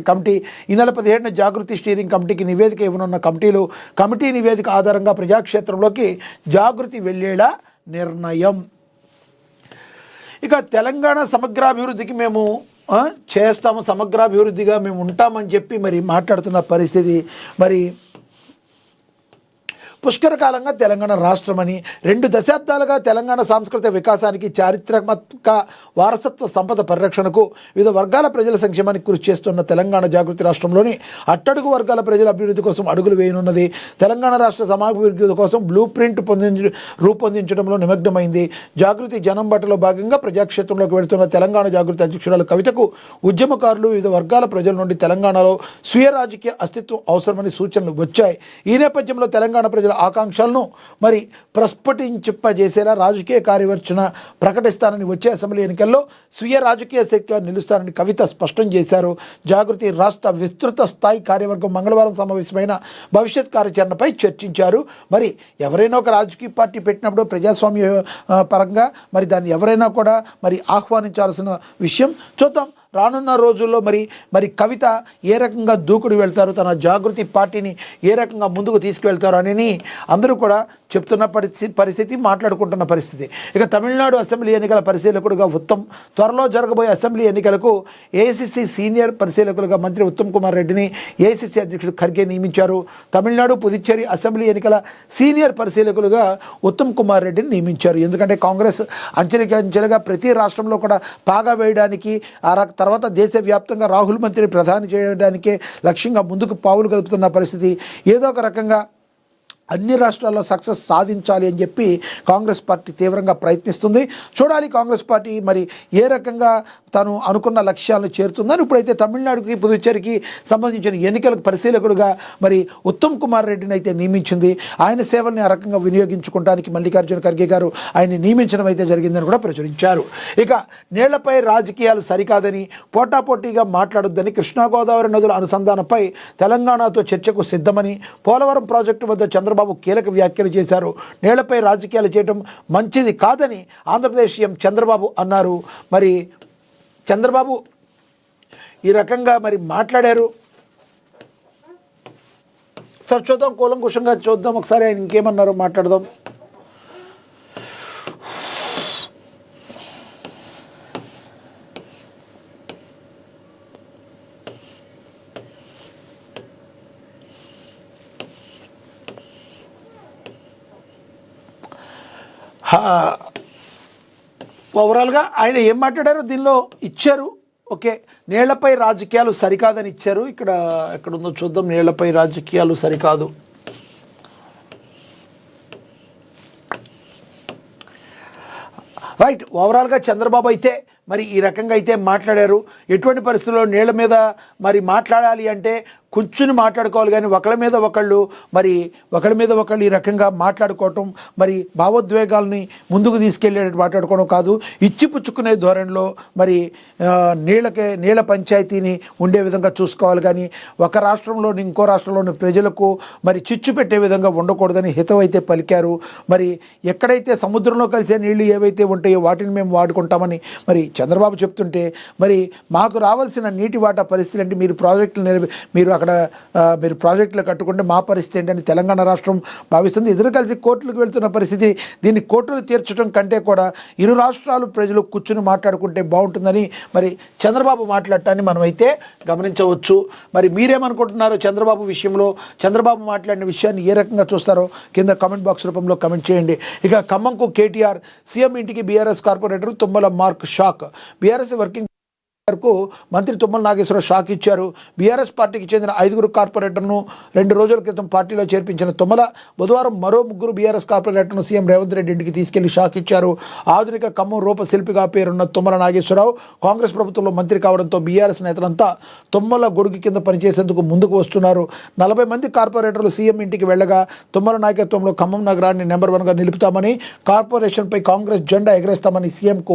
Committee ఈ నెల 17న జాగృతి steering కమిటీకి నివేదిక ఇవ్వనున్న కమిటీ నివేదిక ఆధారంగా ప్రజాక్షేత్రంలోకి జాగృతి వెళ్లేలా నిర్ణయం. ఇక తెలంగాణ సమగ్రాభివృద్ధికి మేము చేస్తాము, సమగ్రాభివృద్ధిగా మేము ఉంటామని చెప్పి మరి మాట్లాడుతున్న పరిస్థితి. మరి పుష్కరకాలంగా తెలంగాణ రాష్ట్రమని 2 దశాబ్దాలుగా తెలంగాణ సాంస్కృతిక వికాసానికి, చారిత్రాత్మక వారసత్వ సంపద పరిరక్షణకు, వివిధ వర్గాల ప్రజల సంక్షేమానికి కృషి చేస్తున్న తెలంగాణ జాగృతి రాష్ట్రంలోని అట్టడుగు వర్గాల ప్రజల అభివృద్ధి కోసం అడుగులు వేయనున్నది. తెలంగాణ రాష్ట్ర సమాభివృద్ధి కోసం బ్లూ ప్రింట్ రూపొందించడంలో నిమగ్నమైంది. జాగృతి జనం బాటలో భాగంగా ప్రజాక్షేత్రంలోకి వెళుతున్న తెలంగాణ జాగృతి అధ్యక్షురాలు కవితకు ఉద్యమకారులు, వివిధ వర్గాల ప్రజల నుండి తెలంగాణలో స్వీయ రాజకీయ అస్తిత్వం అవసరమని సూచనలు వచ్చాయి. ఈ నేపథ్యంలో తెలంగాణ ప్రజల ఆకాంక్షలను మరి ప్రస్ఫుటింపజేసేలా రాజకీయ కార్యవర్చన ప్రకటిస్తానని, వచ్చే అసెంబ్లీ ఎన్నికల్లో స్వీయ రాజకీయ శక్తిగా నిలుస్తానని కవిత స్పష్టం చేశారు. జాగృతి రాష్ట్ర విస్తృత స్థాయి కార్యవర్గం మంగళవారం సమావేశమైన భవిష్యత్ కార్యాచరణపై చర్చించారు. మరి ఎవరైనా ఒక రాజకీయ పార్టీ పెట్టినప్పుడు ప్రజాస్వామ్య పరంగా మరి దాన్ని ఎవరైనా కూడా మరి ఆహ్వానించాల్సిన విషయం. చూద్దాం రానున్న రోజుల్లో మరి కవిత ఏ రకంగా దూకుడు వెళ్తారు, తన జాగృతి పార్టీని ఏ రకంగా ముందుకు తీసుకువెళ్తారు అని అందరూ కూడా చెప్తున్న పరిస్థితి, మాట్లాడుకుంటున్న పరిస్థితి. ఇక తమిళనాడు అసెంబ్లీ ఎన్నికల పరిశీలకుడుగా త్వరలో జరగబోయే అసెంబ్లీ ఎన్నికలకు ఏఐసిసి సీనియర్ పరిశీలకులుగా మంత్రి ఉత్తమ్ కుమార్ రెడ్డిని ఏఐసిసి అధ్యక్షుడు ఖర్గే నియమించారు. తమిళనాడు, పుదుచ్చేరి అసెంబ్లీ ఎన్నికల సీనియర్ పరిశీలకులుగా ఉత్తమ్ కుమార్ రెడ్డిని నియమించారు. ఎందుకంటే కాంగ్రెస్ అంచెలుగా ప్రతి రాష్ట్రంలో కూడా పాగా వేయడానికి, తర్వాత దేశవ్యాప్తంగా రాహుల్ మంత్రిని ప్రధాని చేయడానికే లక్ష్యంగా ముందుకు పావులు కదుపుతున్న పరిస్థితి. ఏదో ఒక రకంగా అన్ని రాష్ట్రాల్లో సక్సెస్ సాధించాలి అని చెప్పి కాంగ్రెస్ పార్టీ తీవ్రంగా ప్రయత్నిస్తుంది. చూడాలి కాంగ్రెస్ పార్టీ మరి ఏ రకంగా తను అనుకున్న లక్ష్యాలను చేరుతుందని. ఇప్పుడైతే తమిళనాడుకి, పుదుచ్చేరికి సంబంధించిన ఎన్నికలకు పరిశీలకుడుగా మరి ఉత్తమ్ కుమార్ రెడ్డిని అయితే నియమించింది. ఆయన సేవల్ని ఆ రకంగా వినియోగించుకోవడానికి మల్లికార్జున ఖర్గే గారు ఆయన్ని నియమించడం అయితే జరిగిందని కూడా ప్రచురించారు. ఇక నీళ్లపై రాజకీయాలు సరికాదని, పోటాపోటీగా మాట్లాడొద్దని, కృష్ణా గోదావరి నదుల అనుసంధానంపై తెలంగాణతో చర్చకు సిద్ధమని పోలవరం ప్రాజెక్టు వద్ద చంద్రబాబు కీలక వ్యాఖ్యలు చేశారు. నీళ్లపై రాజకీయాలు చేయడం మంచిది కాదని ఆంధ్రప్రదేశ్ సీఎం చంద్రబాబు అన్నారు. మరి చంద్రబాబు ఈ రకంగా మరి మాట్లాడారు. సార్ చూద్దాం, కూలంకుషంగా చూద్దాం ఒకసారి ఆయన ఇంకేమన్నారో మాట్లాడదాం. ఓవరాల్గా ఆయన ఏం మాట్లాడారో దీనిలో ఇచ్చారు. ఓకే, నీళ్లపై రాజకీయాలు సరికాదని ఇచ్చారు. ఇక్కడ ఎక్కడుందో చూద్దాం. నీళ్లపై రాజకీయాలు సరికాదు. రైట్, ఓవరాల్గా చంద్రబాబు అయితే మరి ఈ రకంగా అయితే మాట్లాడారు. ఎటువంటి పరిస్థితుల్లో నీళ్ల మీద మరి మాట్లాడాలి అంటే కూర్చుని మాట్లాడుకోవాలి, కానీ ఒకళ్ళ మీద ఒకళ్ళు ఈ రకంగా మాట్లాడుకోవటం, మరి భావోద్వేగాల్ని ముందుకు తీసుకెళ్ళేటట్టు మాట్లాడుకోవడం కాదు. ఇచ్చిపుచ్చుకునే ధోరణిలో మరి నీళ్ల పంచాయతీని ఉండే విధంగా చూసుకోవాలి, కానీ ఒక రాష్ట్రంలోని ఇంకో రాష్ట్రంలోని ప్రజలకు మరి చిచ్చు పెట్టే విధంగా ఉండకూడదని హితవు అయితే పలికారు. మరి ఎక్కడైతే సముద్రంలో కలిసే నీళ్లు ఏవైతే ఉంటాయో వాటిని మేము వాడుకుంటామని మరి చంద్రబాబు చెప్తుంటే, మరి మాకు రావాల్సిన నీటి వాటా పరిస్థితి అంటే మీరు ప్రాజెక్టులు కట్టుకుంటే మా పరిస్థితి ఏంటని తెలంగాణ రాష్ట్రం భావిస్తుంది. ఇద్దరు కలిసి కోర్టులకు వెళ్తున్న పరిస్థితి. దీన్ని కోర్టులు తీర్చడం కంటే కూడా ఇరు రాష్ట్రాలు ప్రజలు కూర్చుని మాట్లాడుకుంటే బాగుంటుందని మరి చంద్రబాబు మాట్లాడటాన్ని మనం అయితే గమనించవచ్చు. మరి మీరేమనుకుంటున్నారో చంద్రబాబు విషయంలో, చంద్రబాబు మాట్లాడిన విషయాన్ని ఏ రకంగా చూస్తారో కింద కామెంట్ బాక్స్ రూపంలో కామెంట్ చేయండి. ఇక ఖమ్మంకు కేటీఆర్ సీఎం ఇంటికి BRS corporator Tummala mark shock. BRS working కు మంత్రి తుమ్మల నాగేశ్వరరావు షాక్ ఇచ్చారు. బీఆర్ఎస్ పార్టీకి చెందిన 5 కార్పొరేటర్ను 2 రోజుల క్రితం పార్టీలో చేర్పించిన తుమ్మల బుధవారం మరో 3 బీఆర్ఎస్ కార్పొరేటర్ను సీఎం రేవంత్ రెడ్డి ఇంటికి తీసుకెళ్లి షాక్ ఇచ్చారు. ఆధునిక ఖమ్మం రూపశిల్పిగా పేరున్న తుమ్మల నాగేశ్వరరావు కాంగ్రెస్ ప్రభుత్వంలో మంత్రి కావడంతో బీఆర్ఎస్ నేతలంతా తుమ్మల గొడుగు కింద పనిచేసేందుకు ముందుకు వస్తున్నారు. 40 మంది కార్పొరేటర్లు సీఎం ఇంటికి వెళ్లగా తుమ్మల నాయకత్వంలో ఖమ్మం నగరాన్ని నెంబర్ 1గా నిలుపుతామని, కార్పొరేషన్పై కాంగ్రెస్ జెండా ఎగరేస్తామని సీఎంకు